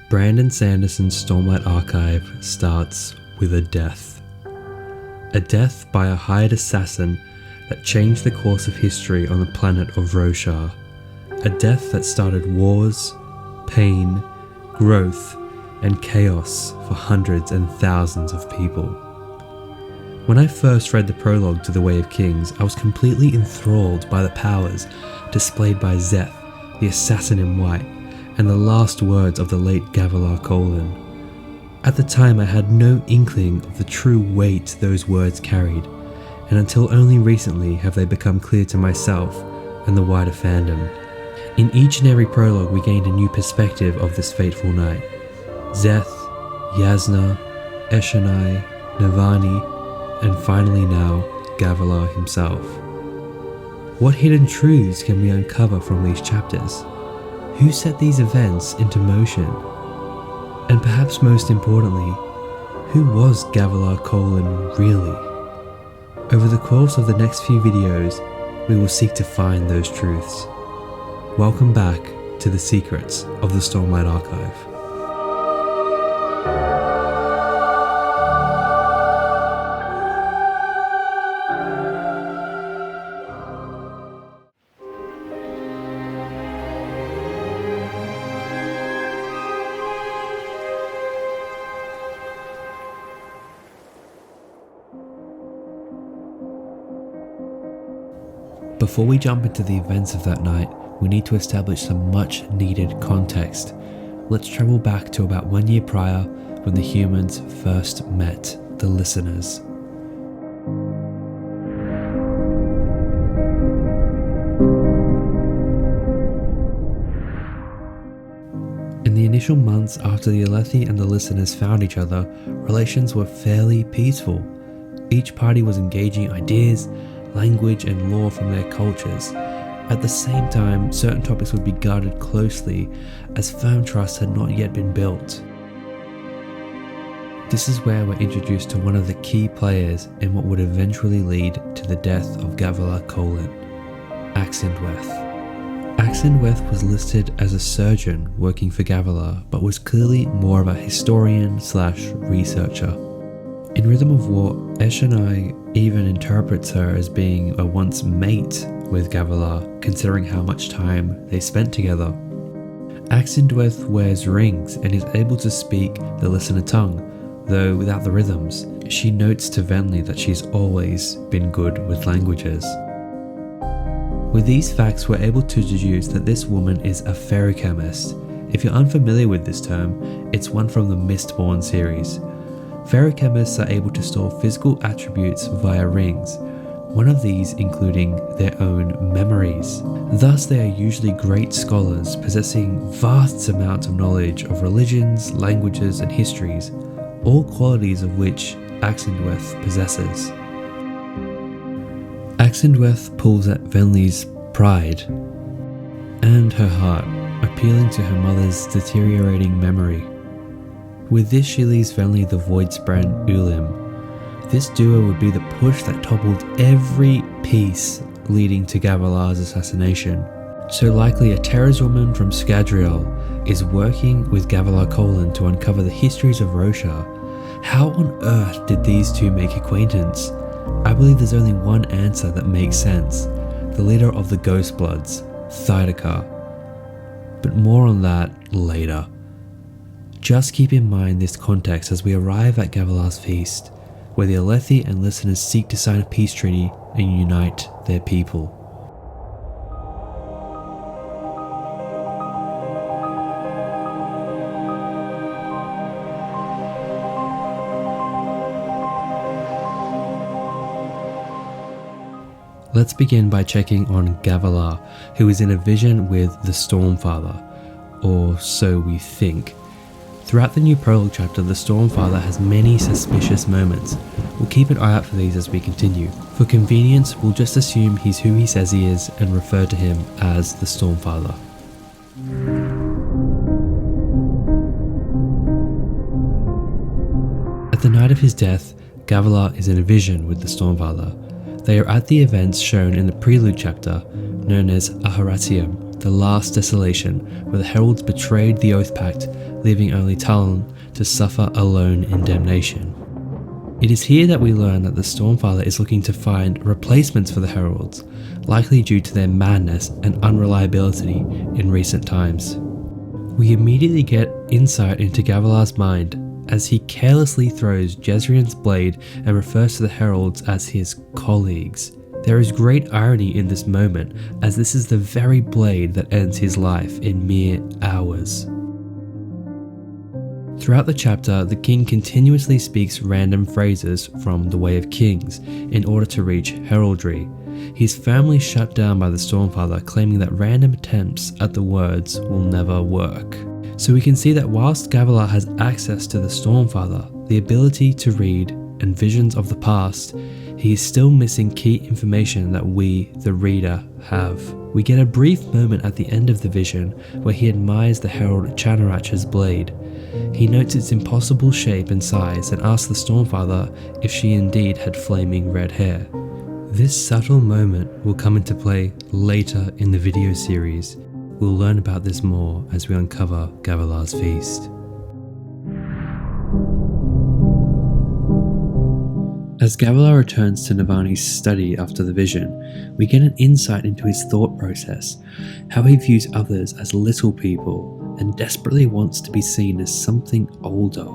Brandon Sanderson's Stormlight Archive starts with a death. A death by a hired assassin that changed the course of history on the planet of Roshar. A death that started wars, pain, growth, and chaos for hundreds and thousands of people. When I first read the prologue to The Way of Kings, I was completely enthralled by the powers displayed by Szeth, the assassin in white, and the last words of the late Gavilar Colin. At the time I had no inkling of the true weight those words carried, and until only recently have they become clear to myself and the wider fandom. In each and every prologue we gained a new perspective of this fateful night. Szeth, Yasna, Eshonai, Navani, and finally now, Gavilar himself. What hidden truths can we uncover from these chapters? Who set these events into motion? And perhaps most importantly, who was Gavilar Colin really? Over the course of the next few videos, we will seek to find those truths. Welcome back to the secrets of the Stormlight Archive. Before we jump into the events of that night, we need to establish some much needed context. Let's travel back to about 1 year prior when the humans first met the listeners. In the initial months after the Alethi and the listeners found each other, relations were fairly peaceful. Each party was engaging ideas, language and lore from their cultures. At the same time, certain topics would be guarded closely as firm trust had not yet been built. This is where we're introduced to one of the key players in what would eventually lead to the death of Gavilar Colin, Axindweth. Axindweth was listed as a surgeon working for Gavilar, but was clearly more of a historian/researcher. In Rhythm of War, Eshonai even interprets her as being a once mate with Gavilar, considering how much time they spent together. Axindweth wears rings and is able to speak the listener tongue, though without the rhythms. She notes to Venli that she's always been good with languages. With these facts, we're able to deduce that this woman is a feruchemist. If you're unfamiliar with this term, it's one from the Mistborn series. Feruchemists are able to store physical attributes via rings, one of these including their own memories. Thus, they are usually great scholars possessing vast amounts of knowledge of religions, languages, and histories, all qualities of which Axindweth possesses. Axindweth pulls at Venli's pride and her heart, appealing to her mother's deteriorating memory. With this, she leaves Venli the Voidspren Ulim. This duo would be the push that toppled every piece leading to Gavilar's assassination. So likely a Terra's woman from Scadrial is working with Gavilar Colin to uncover the histories of Roshar. How on earth did these two make acquaintance? I believe there's only one answer that makes sense. The leader of the Ghostbloods, Thydakar. But more on that later. Just keep in mind this context as we arrive at Gavilar's feast, where the Alethi and listeners seek to sign a peace treaty and unite their people. Let's begin by checking on Gavilar, who is in a vision with the Stormfather, or so we think. Throughout the new prologue chapter, the Stormfather has many suspicious moments. We'll keep an eye out for these as we continue. For convenience, we'll just assume he's who he says he is and refer to him as the Stormfather. At the night of his death, Gavilar is in a vision with the Stormfather. They are at the events shown in the prelude chapter, known as Aharatium, the Last Desolation, where the Heralds betrayed the Oath Pact leaving only Talon to suffer alone in damnation. It is here that we learn that the Stormfather is looking to find replacements for the Heralds, likely due to their madness and unreliability in recent times. We immediately get insight into Gavilar's mind as he carelessly throws Jezrien's blade and refers to the Heralds as his colleagues. There is great irony in this moment, as this is the very blade that ends his life in mere hours. Throughout the chapter, the king continuously speaks random phrases from the Way of Kings in order to reach heraldry. He's firmly shut down by the Stormfather, claiming that random attempts at the words will never work. So we can see that whilst Gavilar has access to the Stormfather, the ability to read, and visions of the past, he is still missing key information that we, the reader, have. We get a brief moment at the end of the vision where he admires the Herald Chanarach's blade. He notes its impossible shape and size and asks the Stormfather if she indeed had flaming red hair. This subtle moment will come into play later in the video series. We'll learn about this more as we uncover Gavilar's feast. As Gavilar returns to Navani's study after the vision, we get an insight into his thought process, how he views others as little people and desperately wants to be seen as something older,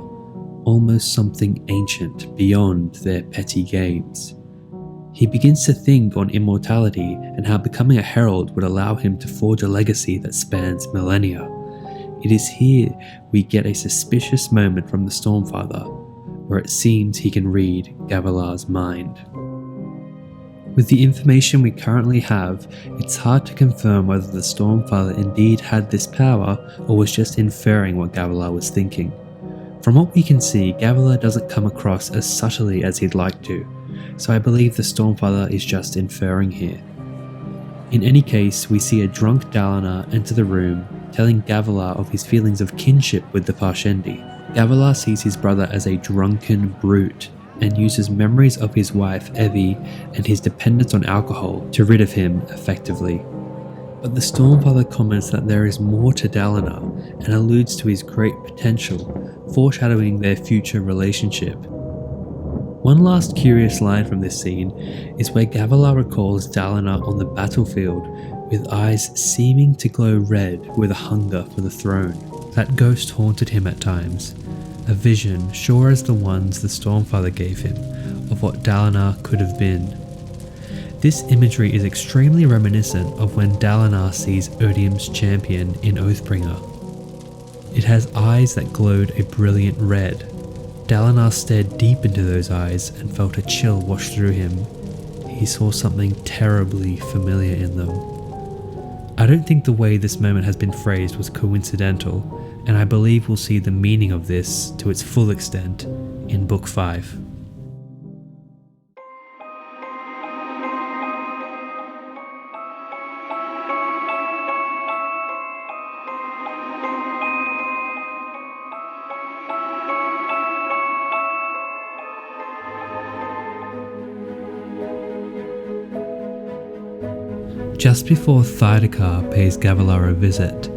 almost something ancient beyond their petty games. He begins to think on immortality and how becoming a herald would allow him to forge a legacy that spans millennia. It is here we get a suspicious moment from the Stormfather, where it seems he can read Gavilar's mind. With the information we currently have, it's hard to confirm whether the Stormfather indeed had this power or was just inferring what Gavilar was thinking. From what we can see, Gavilar doesn't come across as subtly as he'd like to, so I believe the Stormfather is just inferring here. In any case, we see a drunk Dalinar enter the room, telling Gavilar of his feelings of kinship with the Parshendi. Gavilar sees his brother as a drunken brute and uses memories of his wife Evie and his dependence on alcohol to rid of him effectively. But the Stormfather comments that there is more to Dalinar and alludes to his great potential, foreshadowing their future relationship. One last curious line from this scene is where Gavilar recalls Dalinar on the battlefield with eyes seeming to glow red with a hunger for the throne. That ghost haunted him at times, a vision sure as the ones the Stormfather gave him of what Dalinar could have been. This imagery is extremely reminiscent of when Dalinar sees Odium's champion in Oathbringer. It has eyes that glowed a brilliant red. Dalinar stared deep into those eyes and felt a chill wash through him. He saw something terribly familiar in them. I don't think the way this moment has been phrased was coincidental, and I believe we'll see the meaning of this to its full extent in Book 5. Just before Thydekar pays Gavilar a visit,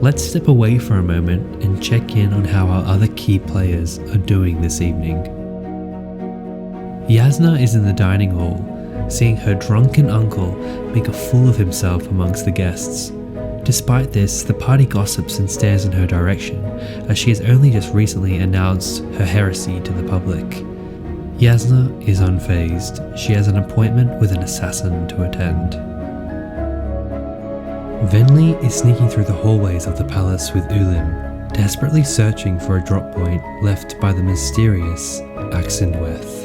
let's step away for a moment and check in on how our other key players are doing this evening. Yasna is in the dining hall, seeing her drunken uncle make a fool of himself amongst the guests. Despite this, the party gossips and stares in her direction, as she has only just recently announced her heresy to the public. Yasna is unfazed. She has an appointment with an assassin to attend. Venli is sneaking through the hallways of the palace with Ulim, desperately searching for a drop point left by the mysterious Axindweth.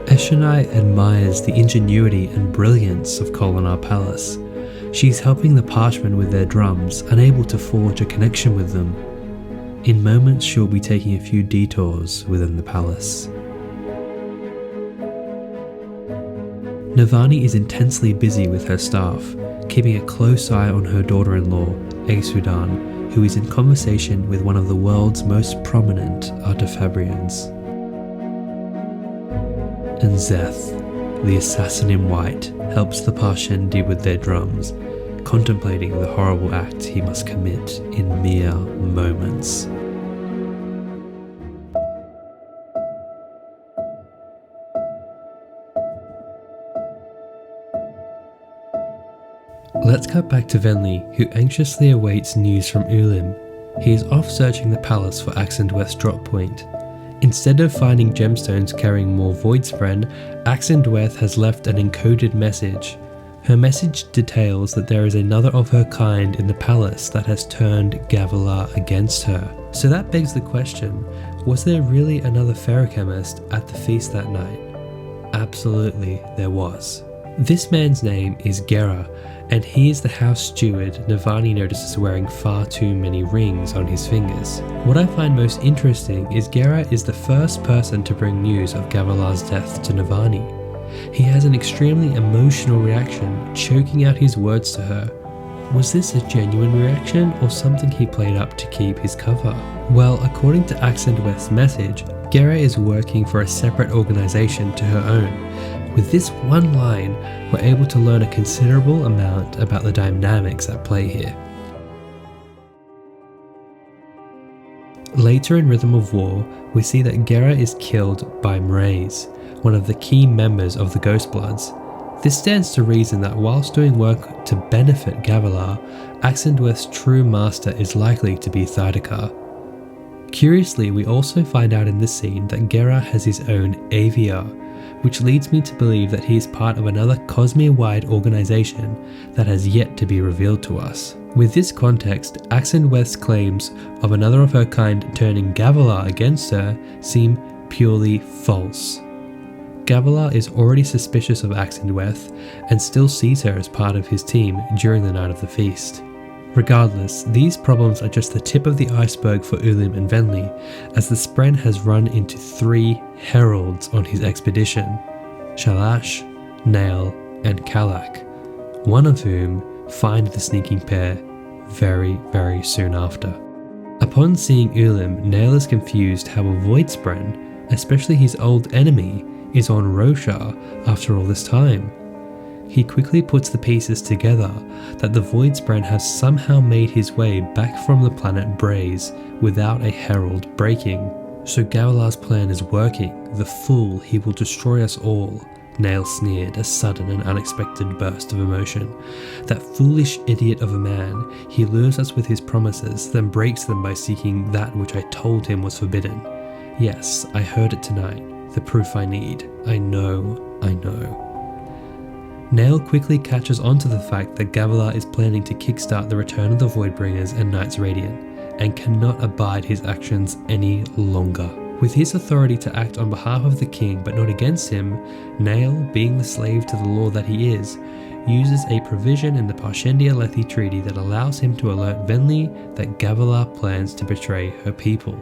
Eshonai admires the ingenuity and brilliance of Kholinar Palace. She's helping the Parchmen with their drums, unable to forge a connection with them. In moments, she'll be taking a few detours within the palace. Navani is intensely busy with her staff, keeping a close eye on her daughter-in-law, Aesudan, who is in conversation with one of the world's most prominent Artifabrians. And Zeth, the assassin in white, helps the Parshendi with their drums, contemplating the horrible act he must commit in mere moments. Let's cut back to Venli, who anxiously awaits news from Ulim. He is off searching the palace for Axandweth's drop point. Instead of finding gemstones carrying more Voidspren, Axandweth has left an encoded message. Her message details that there is another of her kind in the palace that has turned Gavilar against her. So that begs the question, was there really another feruchemist at the feast that night? Absolutely there was. This man's name is Gera, and he is the house steward Navani notices wearing far too many rings on his fingers. What I find most interesting is Gera is the first person to bring news of Gavilar's death to Navani. He has an extremely emotional reaction, choking out his words to her. Was this a genuine reaction or something he played up to keep his cover? Well, according to Axandweth's message, Gera is working for a separate organization to her own. With this one line, we're able to learn a considerable amount about the dynamics at play here. Later in Rhythm of War, we see that Gera is killed by Mraize, one of the key members of the Ghostbloods. This stands to reason that whilst doing work to benefit Gavilar, Axandweth's true master is likely to be Thydekar. Curiously, we also find out in this scene that Gera has his own Aviar, which leads me to believe that he is part of another Cosmere-wide organization that has yet to be revealed to us. With this context, Axandweth's claims of another of her kind turning Gavilar against her seem purely false. Gavilar is already suspicious of Axandweth and still sees her as part of his team during the night of the feast. Regardless, these problems are just the tip of the iceberg for Ulim and Venli, as the Spren has run into 3 Heralds on his expedition, Shalash, Nael, and Kalak, one of whom find the sneaking pair very soon after. Upon seeing Ulim, Nael is confused how a Voidspren, especially his old enemy, is on Roshar after all this time. He quickly puts the pieces together that the Voidspren has somehow made his way back from the planet Braze without a herald breaking. So Gavilar's plan is working. The fool, he will destroy us all. Nael sneered, a sudden and unexpected burst of emotion. That foolish idiot of a man, he lures us with his promises, then breaks them by seeking that which I told him was forbidden. Yes, I heard it tonight. The proof I need. I know. Nael quickly catches on to the fact that Gavilar is planning to kickstart the return of the Voidbringers and Knights Radiant, and cannot abide his actions any longer. With his authority to act on behalf of the king but not against him, Nael, being the slave to the law that he is, uses a provision in the Parshendia Lethi Treaty that allows him to alert Venli that Gavilar plans to betray her people.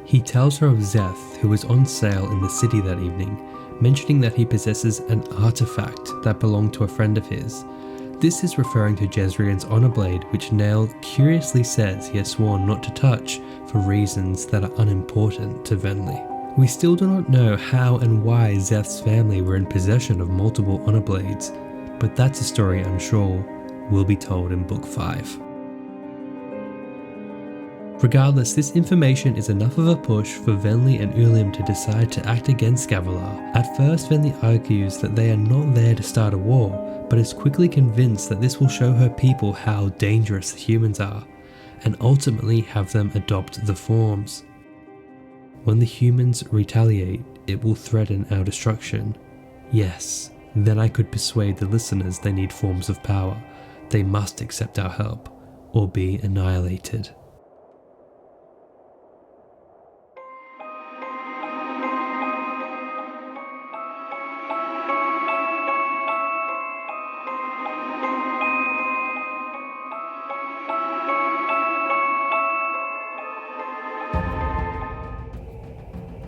He tells her of Szeth, who was on sale in the city that evening, mentioning that he possesses an artifact that belonged to a friend of his. This is referring to Jezreel's honor blade, which Nael curiously says he has sworn not to touch for reasons that are unimportant to Venli. We still do not know how and why Szeth's family were in possession of multiple honor blades, but that's a story I'm sure will be told in Book 5. Regardless, this information is enough of a push for Venli and Ulim to decide to act against Gavilar. At first, Venli argues that they are not there to start a war, but is quickly convinced that this will show her people how dangerous the humans are, and ultimately have them adopt the forms. When the humans retaliate, it will threaten our destruction. Yes, then I could persuade the listeners they need forms of power. They must accept our help, or be annihilated.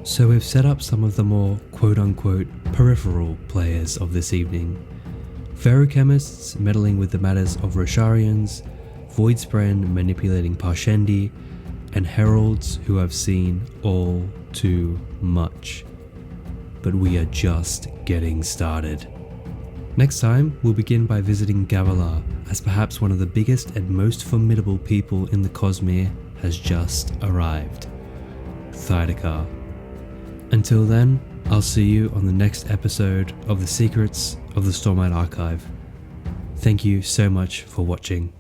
So we've set up some of the more quote-unquote peripheral players of this evening. Feruchemists meddling with the matters of Rosharians, Voidspren manipulating Parshendi, and Heralds who have seen all too much. But we are just getting started. Next time, we'll begin by visiting Gavilar, as perhaps one of the biggest and most formidable people in the Cosmere has just arrived. Thydekar. Until then, I'll see you on the next episode of The Secrets of the Stormlight Archive. Thank you so much for watching.